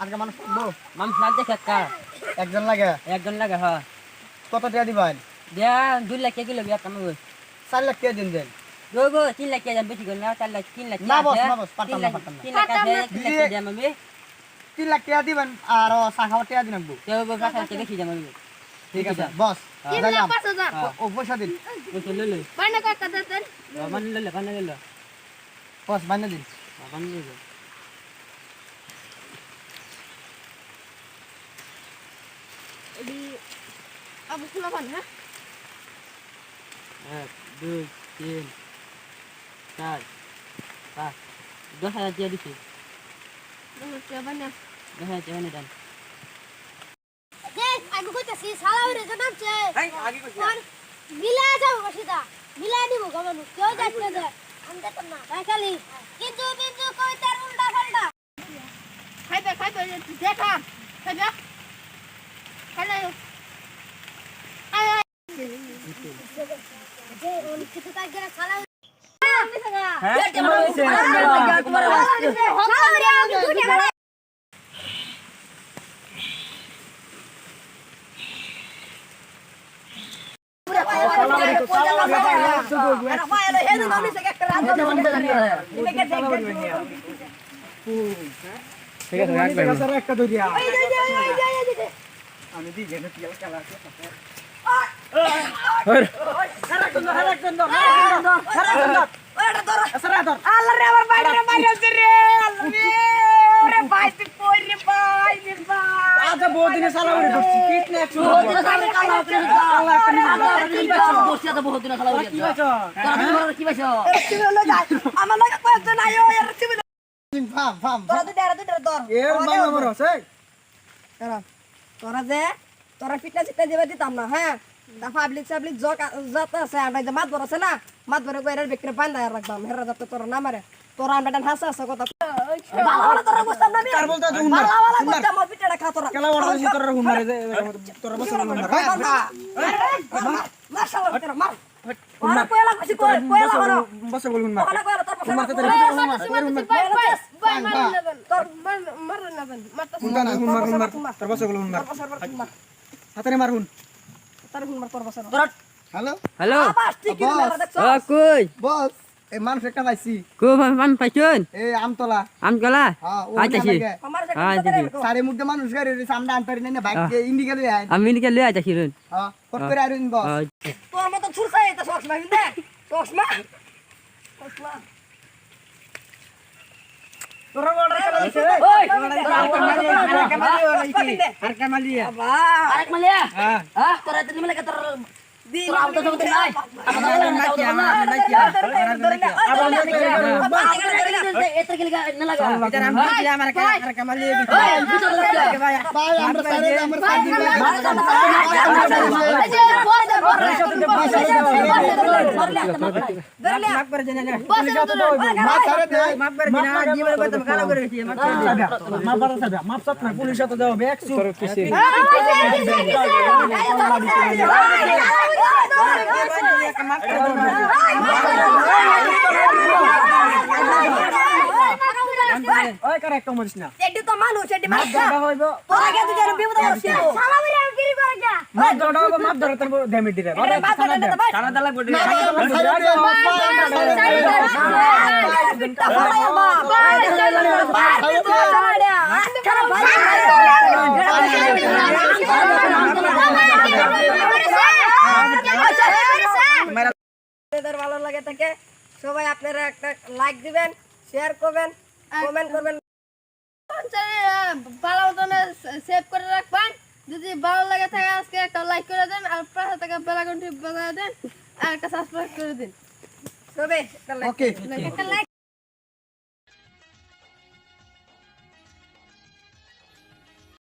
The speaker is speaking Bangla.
আজকে মানুষ থাকবো মানুষ লাগছে কাকা একজন লাগে হ্যাঁ কত টাকা দিবেন দেয়া 2 লাখ টাকা লবি কাম গো 4 লাখ টাকা দিন দেন গো 3 লাখ টাকা বেশি গো না 4 লাখ 3 লাখ না বস পারতাম না 3 লাখ টাকা 3 লাখ টাকা আমি 3 লাখ টাকা দিবেন আর শাখা টাকা দিন আনবো কেউ গো কাকা টাকা বেশি যাম আমি ঠিক আছে বস 3 লাখ 5,000 ও পয়সা দিন বসে ললে বাইনা কাকা দেন বান ললে বস বান্না দিন বান ললে এডি আবু খোলা পান হ্যাঁ 1 2 3 4 5 10,000 টাকা দিছি দশটা বাইনা 10,000 টাকা নেন দেখ আগে কইতাছি সালাউরে জানাচ্ছে এই আগে কইছি মিলা যাও বসিদা মিলা নিব গমানু কেউ যাচ্ছে না আনতে তো না খালি কিন্তু কই তার উল্টা পাল্টা খাইবে দেখা খাইবে খাইলে আয় যে ওন কিছু কাজ করে সালাউ হ্যাঁ তোমার ঠিক আছে একটা ধরিয়া আমি দি গেনে কি খেলা আছে তোরা ফিটনেস দিবে দিতাম না হ্যাঁ পাবলিক সাবলিক যত আছে আমরা যে মাত আছে না মাত বড় করে বিক্রি বান্ধা রাখবাম হেরা যাতে তোরা না মারে তোরা আমরা হাসা হাসা কথা ভালো তোরা বুঝতাম না কার বলতে তুই ভালো কথা মো পিটাটা খা তোরা কেলা বড় দিছি তোরা হুন মারে তোরা বসে হুন মার মাশাআল্লাহ তোরা মার ওরা কয়লা কইছি কয়লা করো বসে বল হুন মার ওরা কয়লা তোর হুন মারতে পাশে তোর মার না বেন মারতা হুন মার তোর বসে বল হুন মার হাতে মার হুন তোর হুন মার তোর বসে হ্যালো হ্যালো আবার ঠিক কি মারা দেখছ কই বস এই মানুষ একটা পাইছি কো মান পাইছন এই আমতলা আমগলা হ্যাঁ ও আইতাছি আমার সারে মুখ দিয়ে মানুষ গাড়ি সামনে আনতারি না বাইক ইন্ডিকা লই আয় আমি নিকে লই আইতাছি রন হ্যাঁ কত করে আইরুন বস তোর মত ছুরছাই এটা সসমা কিন্তু সসমা তোরা অর্ডার করে দিছে ওই আর কামালিয়া আরেক মালিয়া হ্যাঁ হ্যাঁ তোরা তো নিমলে তোর তোর আউট তো নাই এত গেলে না লাগা আর কামালিয়া ভাই আমরা সারে আমরা মাফ করে দেন না মাফ করে দে মাফ করে দিন না জীবন কত কালো করে গেছি মাফ করে সাবা মাফ সত না পুলিশ তো দাও ব্যাক সু কিছু ওই করে একটা মরিস না এটি তো মানুষ এটি মানুষ দাদা হইব তোরা কে তুই বিপদ করছিস সালামিরে আমি কি করে যা মাফ দাও মাফ ধরে তোর ড্যামেজ দিরে আরে বাদ দে না ভাই সারা দালা গডি ভালো লাগে থাকে সবাই আপনারা একটা লাইক দিবেন শেয়ার করবেন কমেন্ট করবেন ভালো মতন সেভ করে রাখবেন যদি ভালো লাগে থাকে আজকে একটা লাইক করে দেন আর পাশে থেকে বেল আইকনটি বাজিয়ে দেন আর একটা সাবস্ক্রাইব করে দিন সবাই একটা লাইক ওকে একটা লাইক